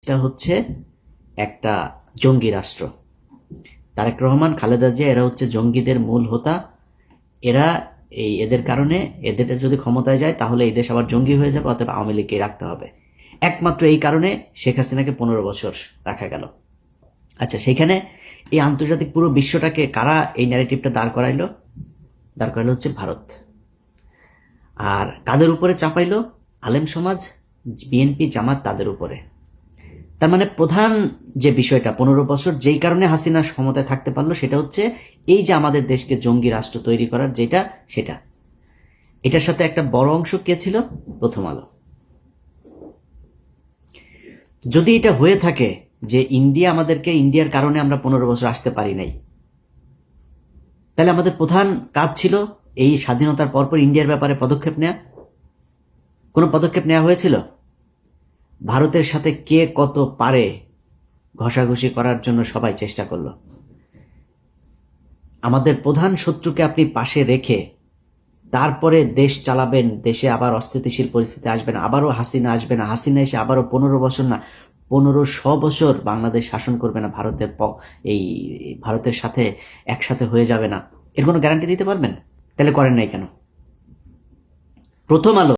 এটা হচ্ছে একটা জঙ্গি রাষ্ট্র। তারেক রহমান, খালেদা জিয়া এরা হচ্ছে জঙ্গিদের মূল হোতা। এরা এদের কারণে এদের যদি ক্ষমতায় যায় তাহলে এই দেশ আবার জঙ্গি হয়ে যাবে, অথবা আওয়ামী লীগকে রাখতে হবে। একমাত্র এই কারণে শেখ হাসিনাকে 15 বছর রাখা গেল। আচ্ছা, সেইখানে এই আন্তর্জাতিক পুরো বিশ্বটাকে কারা এই ন্যারেটিভটা দাঁড় করাইলো হচ্ছে ভারত। আর কাদের উপরে চাপাইলো? আলেম সমাজ, বিএনপি, জামাত, তাদের উপরে। তার মানে প্রধান যে বিষয়টা 15 বছর যেই কারণে হাসিনা ক্ষমতায় থাকতে পারলো সেটা হচ্ছে এই যে আমাদের দেশকে জঙ্গি রাষ্ট্র তৈরি করার সেটা। এটার সাথে একটা বড় অংশ কে ছিল? প্রথম আলো। যদি এটা হয়ে থাকে যে ইন্ডিয়ার কারণে আমরা 15 বছর আসতে পারি নাই, তাহলে আমাদের প্রধান কাজ ছিল এই স্বাধীনতার পরপর ইন্ডিয়ার ব্যাপারে পদক্ষেপ নেওয়া। কোনো পদক্ষেপ নেওয়া হয়েছিল? ভারতের সাথে কে কত পারে ঘষাঘষি করার জন্য সবাই চেষ্টা করলো। আমাদের প্রধান শত্রুকে আপনি পাশে রেখে তারপরে দেশ চালাবেন, দেশে আবার অস্থিতিশীল পরিস্থিতি আসবে না, আবারও হাসিনা আসবে না, হাসিনা এসে আবারও 15 বছর না 1500 বছর বাংলাদেশ শাসন করবে না, ভারতের সাথে একসাথে হয়ে যাবে না, এর কোনো গ্যারান্টি দিতে পারবেন? তাহলে করেন নাই কেন? প্রথম আলো